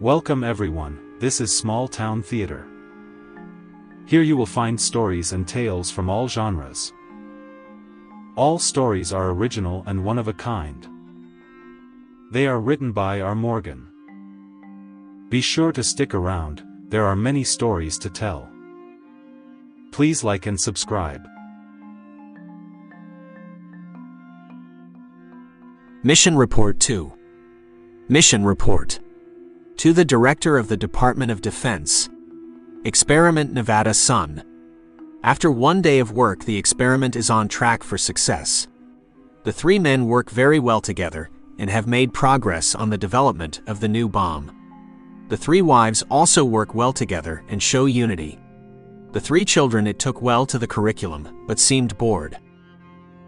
Welcome everyone, this is Small Town Theater. Here you will find stories and tales from all genres. All stories are original and one of a kind. They are written by R. Morgan. Be sure to stick around, there are many stories to tell. Please like and subscribe. Mission Report 2. Mission Report. To the Director of the Department of Defense. Experiment Nevada Sun. After one day of work, the experiment is on track for success. The three men work very well together and have made progress on the development of the new bomb. The three wives also work well together and show unity. The three children it took well to the curriculum, but seemed bored.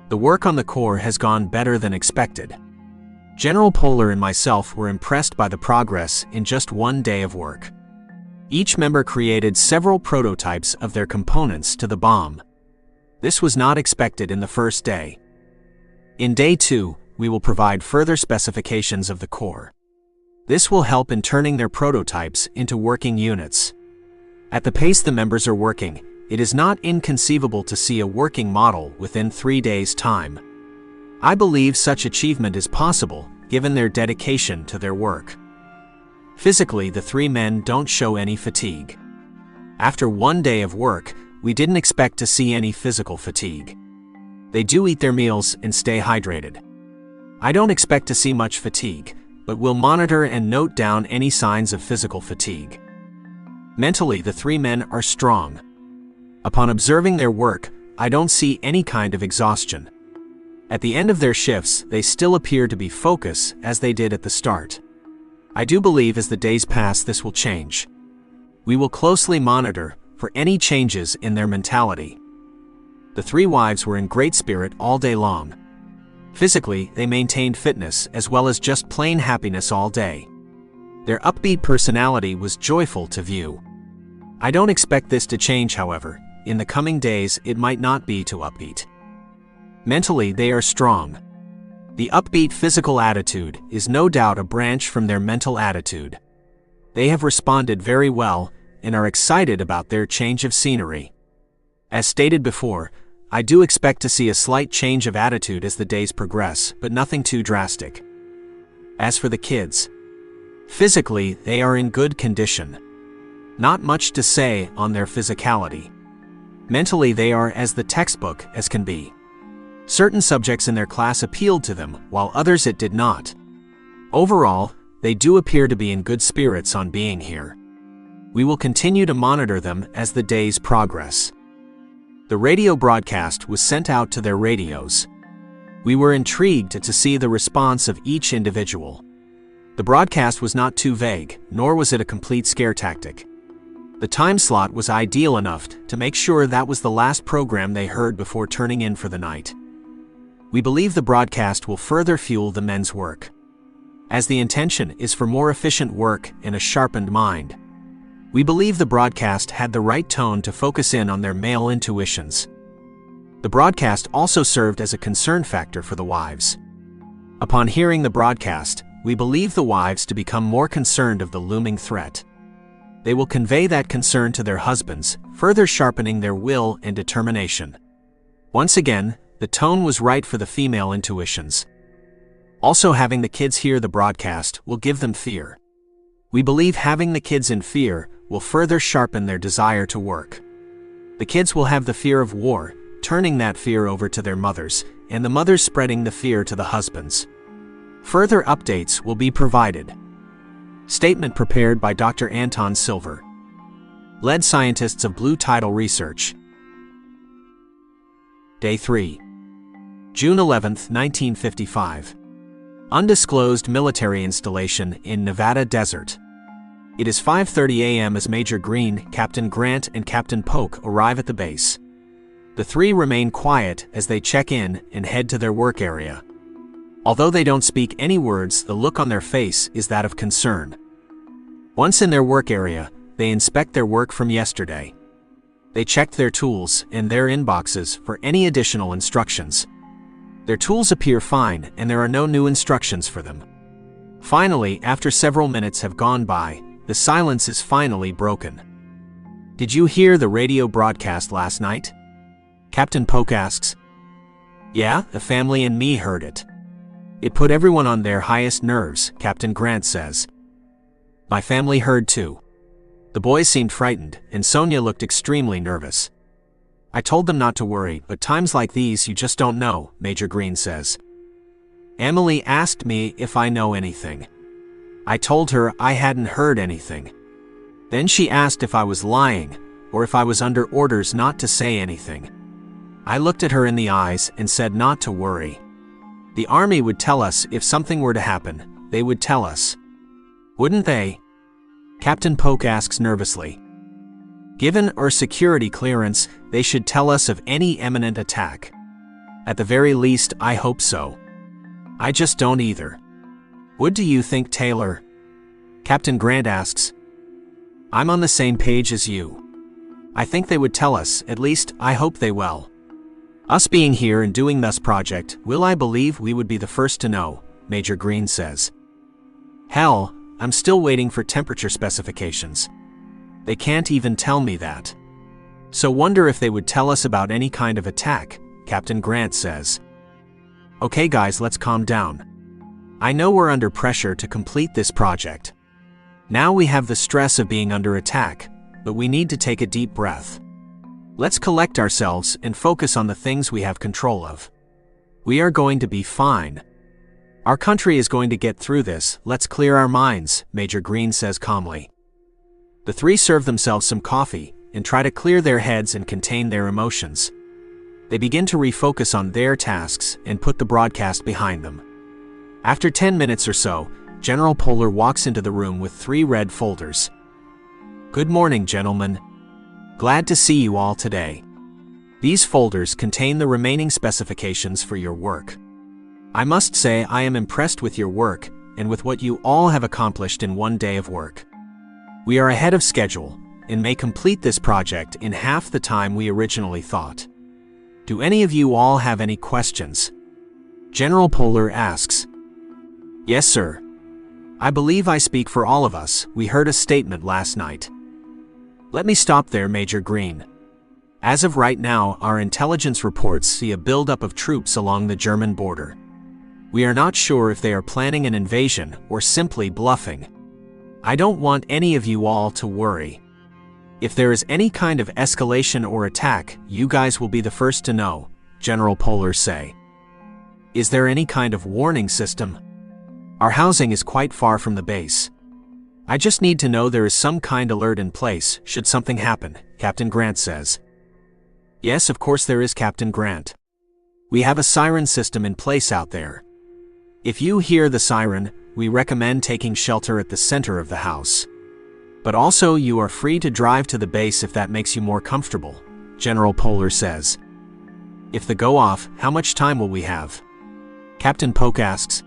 The work on the core has gone better than expected. General Polar and myself were impressed by the progress in just one day of work. Each member created several prototypes of their components to the bomb. This was not expected in the first day. In Day 2, we will provide further specifications of the core. This will help in turning their prototypes into working units. At the pace the members are working, it is not inconceivable to see a working model within 3 days' time. I believe such achievement is possible, given their dedication to their work. Physically, the three men don't show any fatigue. After one day of work, we didn't expect to see any physical fatigue. They do eat their meals and stay hydrated. I don't expect to see much fatigue, but we'll monitor and note down any signs of physical fatigue. Mentally, the three men are strong. Upon observing their work, I don't see any kind of exhaustion. At the end of their shifts, they still appear to be focused as they did at the start. I do believe as the days pass this will change. We will closely monitor for any changes in their mentality. The three wives were in great spirit all day long. Physically, they maintained fitness as well as just plain happiness all day. Their upbeat personality was joyful to view. I don't expect this to change, however. In the coming days, it might not be too upbeat. Mentally, they are strong. The upbeat physical attitude is no doubt a branch from their mental attitude. They have responded very well and are excited about their change of scenery. As stated before, I do expect to see a slight change of attitude as the days progress, but nothing too drastic. As for the kids, physically, they are in good condition. Not much to say on their physicality. Mentally, they are as the textbook as can be. Certain subjects in their class appealed to them, while others it did not. Overall, they do appear to be in good spirits on being here. We will continue to monitor them as the days progress. The radio broadcast was sent out to their radios. We were intrigued to see the response of each individual. The broadcast was not too vague, nor was it a complete scare tactic. The time slot was ideal enough to make sure that was the last program they heard before turning in for the night. We believe the broadcast will further fuel the men's work, as the intention is for more efficient work and a sharpened mind. We believe the broadcast had the right tone to focus in on their male intuitions. The broadcast also served as a concern factor for the wives. Upon hearing the broadcast, we believe the wives to become more concerned of the looming threat. They will convey that concern to their husbands, further sharpening their will and determination. Once again, the tone was right for the female intuitions. Also, having the kids hear the broadcast will give them fear. We believe having the kids in fear will further sharpen their desire to work. The kids will have the fear of war, turning that fear over to their mothers, and the mothers spreading the fear to the husbands. Further updates will be provided. Statement prepared by Dr. Anton Silver. Lead scientists of Blue Tidal Research. Day 3. June 11, 1955. Undisclosed military installation in Nevada desert. It is 5:30 a.m. as Major Green, Captain Grant, and Captain Polk arrive at the base. The three remain quiet as they check in and head to their work area. Although they don't speak any words, the look on their face is that of concern. Once in their work area, they inspect their work from yesterday. They checked their tools and their inboxes for any additional instructions. Their tools appear fine and there are no new instructions for them. Finally, after several minutes have gone by, the silence is finally broken. "Did you hear the radio broadcast last night?" Captain Polk asks. "Yeah, the family and me heard it. It put everyone on their highest nerves," Captain Grant says. "My family heard too." The boys seemed frightened, and Sonia looked extremely nervous. "I told them not to worry, but times like these you just don't know," Major Green says. "Emily asked me if I know anything. I told her I hadn't heard anything. Then she asked if I was lying, or if I was under orders not to say anything. I looked at her in the eyes and said not to worry. The Army would tell us if something were to happen, they would tell us. Wouldn't they?" Captain Polk asks nervously. "Given our security clearance, they should tell us of any imminent attack. At the very least, I hope so. I just don't either. What do you think, Taylor?" Captain Grant asks. "I'm on the same page as you. I think they would tell us, at least, I hope they will. Us being here and doing this project, will I believe we would be the first to know," Major Green says. "Hell, I'm still waiting for temperature specifications. They can't even tell me that. So wonder if they would tell us about any kind of attack," Captain Grant says. "Okay guys, let's calm down. I know we're under pressure to complete this project. Now we have the stress of being under attack, but we need to take a deep breath. Let's collect ourselves and focus on the things we have control of. We are going to be fine. Our country is going to get through this, let's clear our minds," Major Green says calmly. The three serve themselves some coffee and try to clear their heads and contain their emotions. They begin to refocus on their tasks and put the broadcast behind them. After 10 minutes or so, General Polar walks into the room with 3 red folders. "Good morning, gentlemen. Glad to see you all today. These folders contain the remaining specifications for your work. I must say I am impressed with your work and with what you all have accomplished in one day of work. We are ahead of schedule and may complete this project in half the time we originally thought. Do any of you all have any questions?" General Polar asks. "Yes, sir. I believe I speak for all of us. We heard a statement last night." "Let me stop there, Major Green. As of right now, our intelligence reports see a buildup of troops along the German border. We are not sure if they are planning an invasion or simply bluffing. I don't want any of you all to worry. If there is any kind of escalation or attack, you guys will be the first to know," General Polar say. "Is there any kind of warning system? Our housing is quite far from the base. I just need to know there is some kind of alert in place should something happen," Captain Grant says. "Yes, of course there is, Captain Grant. We have a siren system in place out there. If you hear the siren, we recommend taking shelter at the center of the house. But also you are free to drive to the base if that makes you more comfortable," General Polar says. "If the go off, how much time will we have?" Captain Polk asks.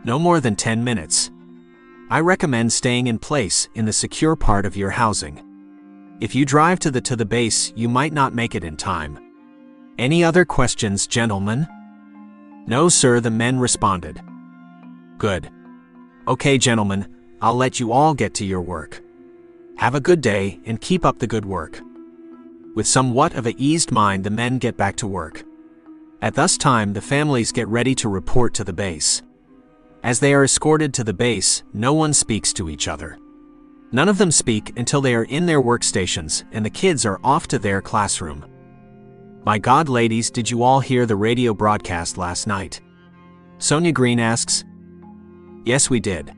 "No more than 10 minutes. I recommend staying in place in the secure part of your housing. If you drive to the base, you might not make it in time. Any other questions, gentlemen?" "No, sir," the men responded. "Good. Okay, gentlemen, I'll let you all get to your work. Have a good day and keep up the good work." With somewhat of an eased mind, the men get back to work. At this time, the families get ready to report to the base. As they are escorted to the base, no one speaks to each other. None of them speak until they are in their workstations and the kids are off to their classroom. "My God, ladies, did you all hear the radio broadcast last night?" Sonia Green asks. "Yes, we did.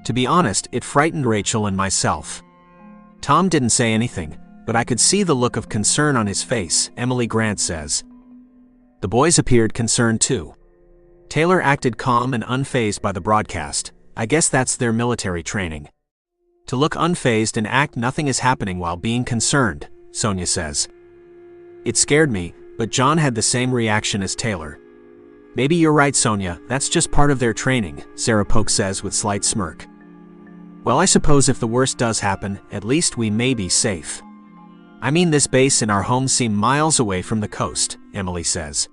To be honest, it frightened Rachel and myself. Tom didn't say anything, but I could see the look of concern on his face," Emily Grant says. The boys appeared concerned too. Taylor acted calm and unfazed by the broadcast. I guess that's their military training. To look unfazed and act nothing is happening while being concerned, Sonia says. "It scared me, but John had the same reaction as Taylor." "Maybe you're right, Sonia, that's just part of their training," Sarah Polk says with slight smirk. "Well, I suppose if the worst does happen, at least we may be safe. I mean, this base and our homes seem miles away from the coast," Emily says.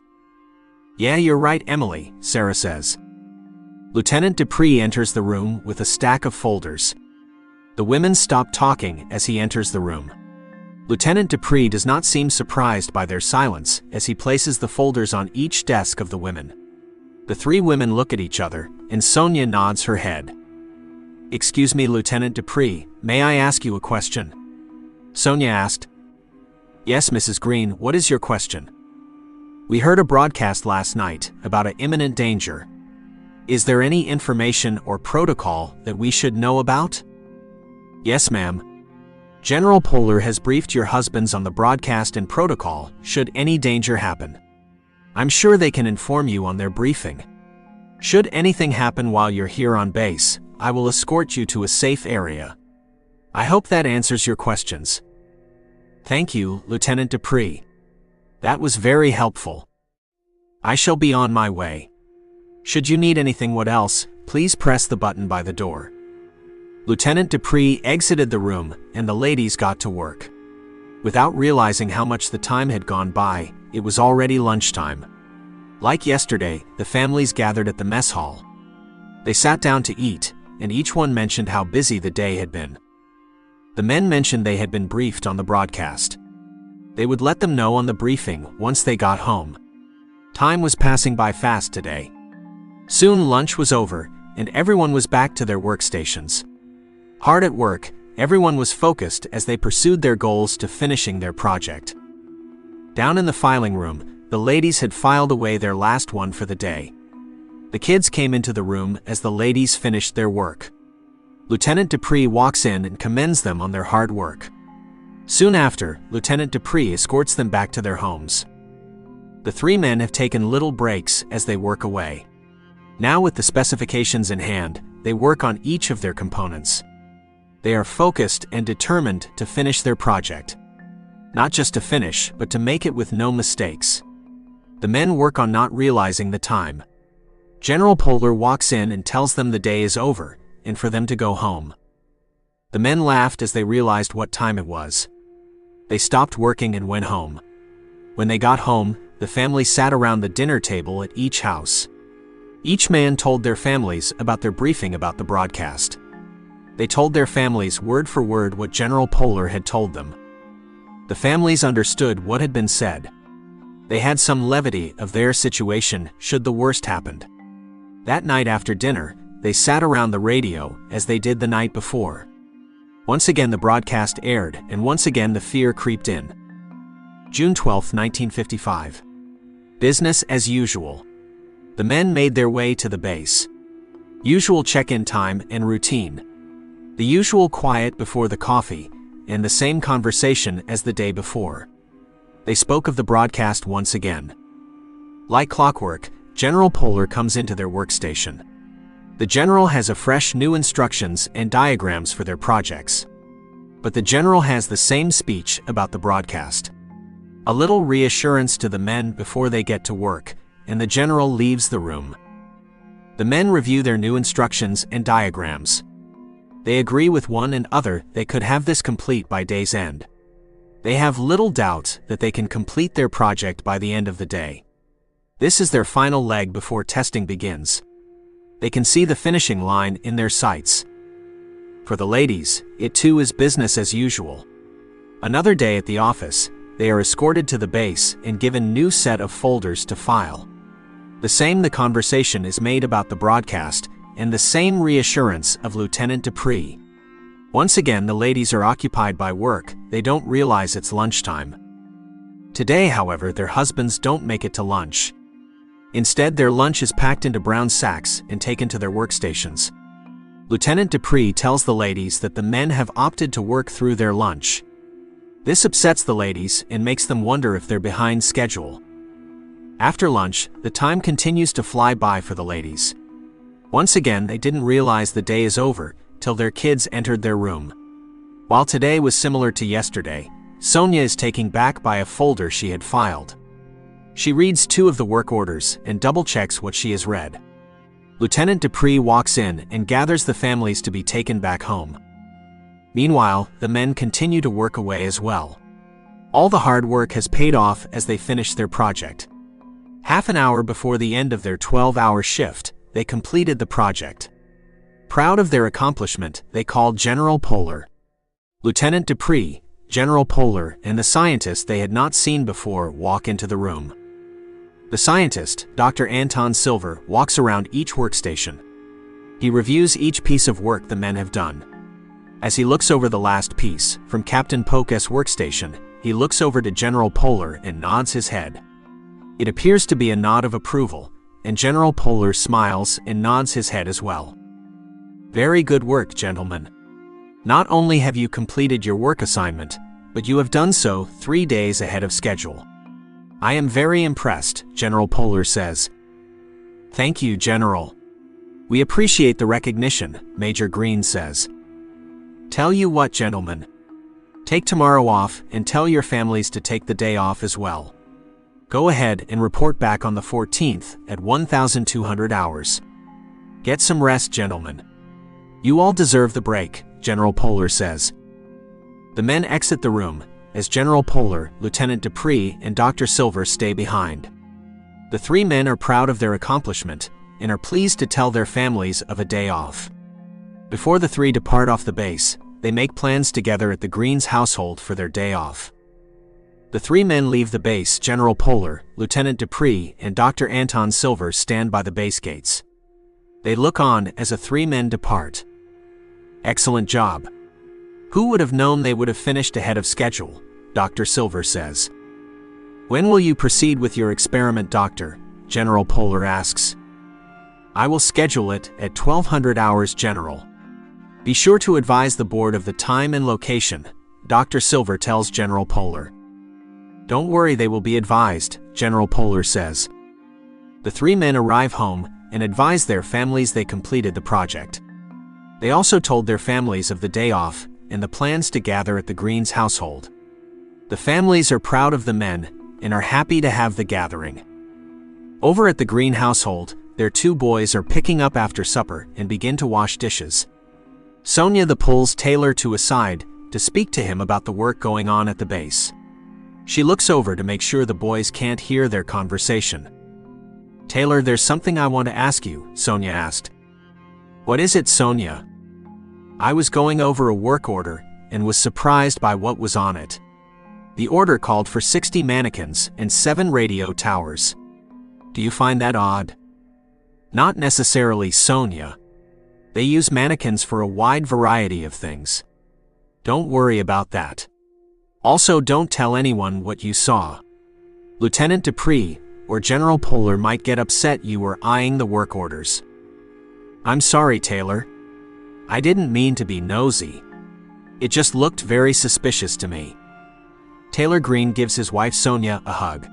"Yeah, you're right, Emily," Sarah says. Lieutenant Dupree enters the room with a stack of folders. The women stop talking as he enters the room. Lieutenant Dupree does not seem surprised by their silence as he places the folders on each desk of the women. The three women look at each other, and Sonia nods her head. "Excuse me, Lieutenant Dupree, may I ask you a question?" Sonia asked. "Yes, Mrs. Green, what is your question?" "We heard a broadcast last night about an imminent danger. Is there any information or protocol that we should know about?" "Yes, ma'am. General Polar has briefed your husbands on the broadcast and protocol should any danger happen. I'm sure they can inform you on their briefing. Should anything happen while you're here on base, I will escort you to a safe area. I hope that answers your questions." "Thank you, Lieutenant Dupree. That was very helpful. I shall be on my way. Should you need anything what else, please press the button by the door." Lieutenant Dupree exited the room and the ladies got to work. Without realizing how much the time had gone by, it was already lunchtime. Like yesterday, the families gathered at the mess hall. They sat down to eat, and each one mentioned how busy the day had been. The men mentioned they had been briefed on the broadcast. They would let them know on the briefing once they got home. Time was passing by fast today. Soon lunch was over, and everyone was back to their workstations. Hard at work, everyone was focused as they pursued their goals to finishing their project. Down in the filing room, the ladies had filed away their last one for the day. The kids came into the room as the ladies finished their work. Lieutenant Dupree walks in and commends them on their hard work. Soon after, Lieutenant Dupree escorts them back to their homes. The three men have taken little breaks as they work away. Now with the specifications in hand, they work on each of their components. They are focused and determined to finish their project. Not just to finish, but to make it with no mistakes. The men work on not realizing the time. General Polar walks in and tells them the day is over, and for them to go home. The men laughed as they realized what time it was. They stopped working and went home. When they got home, the family sat around the dinner table at each house. Each man told their families about their briefing about the broadcast. They told their families word for word what General Polar had told them. The families understood what had been said. They had some levity of their situation should the worst happened. That night after dinner, they sat around the radio as they did the night before. Once again the broadcast aired, and once again the fear creeped in. June 12, 1955. Business as usual. The men made their way to the base. Usual check-in time and routine. The usual quiet before the coffee, and the same conversation as the day before. They spoke of the broadcast once again. Like clockwork, General Polar comes into their workstation. The general has a fresh new instructions and diagrams for their projects. But the general has the same speech about the broadcast. A little reassurance to the men before they get to work, and the general leaves the room. The men review their new instructions and diagrams. They agree with one and other they could have this complete by day's end. They have little doubt that they can complete their project by the end of the day. This is their final leg before testing begins. They can see the finishing line in their sights. For the ladies, it too is business as usual. Another day at the office, they are escorted to the base and given new set of folders to file. The conversation is made about the broadcast, and the same reassurance of Lieutenant Dupree. Once again the ladies are occupied by work, they don't realize it's lunchtime. Today, however, their husbands don't make it to lunch. Instead, their lunch is packed into brown sacks and taken to their workstations. Lieutenant Dupree tells the ladies that the men have opted to work through their lunch. This upsets the ladies and makes them wonder if they're behind schedule. After lunch, the time continues to fly by for the ladies. Once again, they didn't realize the day is over till their kids entered their room. While today was similar to yesterday, Sonia is taken back by a folder she had filed. She reads 2 of the work orders and double-checks what she has read. Lieutenant Dupree walks in and gathers the families to be taken back home. Meanwhile, the men continue to work away as well. All the hard work has paid off as they finish their project. Half an hour before the end of their 12-hour shift, they completed the project. Proud of their accomplishment, they called General Polar. Lieutenant Dupree, General Polar, and the scientist they had not seen before walk into the room. The scientist, Dr. Anton Silver, walks around each workstation. He reviews each piece of work the men have done. As he looks over the last piece, from Captain Polk's workstation, he looks over to General Polar and nods his head. It appears to be a nod of approval, and General Polar smiles and nods his head as well. Very good work, gentlemen. Not only have you completed your work assignment, but you have done so 3 days ahead of schedule. I am very impressed, General Polar says. Thank you, General. We appreciate the recognition, Major Green says. Tell you what, gentlemen. Take tomorrow off and tell your families to take the day off as well. Go ahead and report back on the 14th at 1200 hours. Get some rest, gentlemen. You all deserve the break, General Polar says. The men exit the room, as General Polar, Lieutenant Dupree, and Dr. Silver stay behind. The 3 men are proud of their accomplishment and are pleased to tell their families of a day off. Before the 3 depart off the base, they make plans together at the Greens household for their day off. The 3 men leave the base. General Polar, Lieutenant Dupree, and Dr. Anton Silver stand by the base gates. They look on as the 3 men depart. Excellent job. Who would have known they would have finished ahead of schedule, Dr. Silver says. When will you proceed with your experiment, Doctor? General Polar asks. I will schedule it at 1200 hours, General. Be sure to advise the board of the time and location, Dr. Silver tells General Polar. Don't worry, they will be advised, General Polar says. The 3 men arrive home and advise their families they completed the project. They also told their families of the day off and the plans to gather at the Greens household. The families are proud of the men and are happy to have the gathering. Over at the Green household, their 2 boys are picking up after supper and begin to wash dishes. Sonia pulls Taylor to a side to speak to him about the work going on at the base. She looks over to make sure the boys can't hear their conversation. Taylor, there's something I want to ask you, Sonia asked. What is it, Sonia? I was going over a work order and was surprised by what was on it. The order called for 60 mannequins and 7 radio towers. Do you find that odd? Not necessarily, Sonia. They use mannequins for a wide variety of things. Don't worry about that. Also, don't tell anyone what you saw. Lieutenant Dupree or General Polar might get upset you were eyeing the work orders. I'm sorry, Taylor. I didn't mean to be nosy. It just looked very suspicious to me. Taylor Green gives his wife Sonia a hug.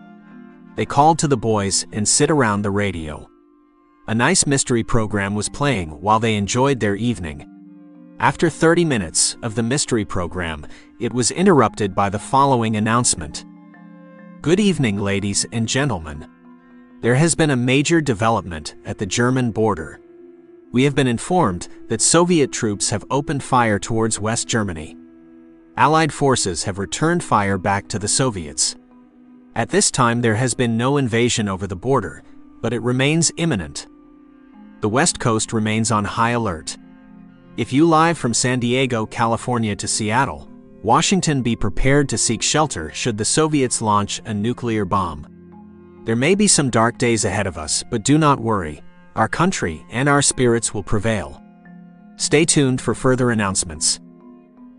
They called to the boys and sit around the radio. A nice mystery program was playing while they enjoyed their evening. After 30 minutes of the mystery program, it was interrupted by the following announcement. Good evening, ladies and gentlemen. There has been a major development at the German border. We have been informed that Soviet troops have opened fire towards West Germany. Allied forces have returned fire back to the Soviets. At this time, there has been no invasion over the border, but it remains imminent. The West Coast remains on high alert. If you live from San Diego, California to Seattle, Washington, be prepared to seek shelter should the Soviets launch a nuclear bomb. There may be some dark days ahead of us, but do not worry. Our country and our spirits will prevail. Stay tuned for further announcements.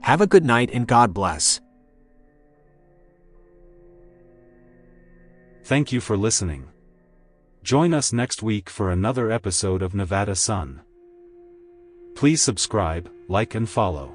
Have a good night and God bless. Thank you for listening. Join us next week for another episode of Nevada Sun. Please subscribe, like and follow.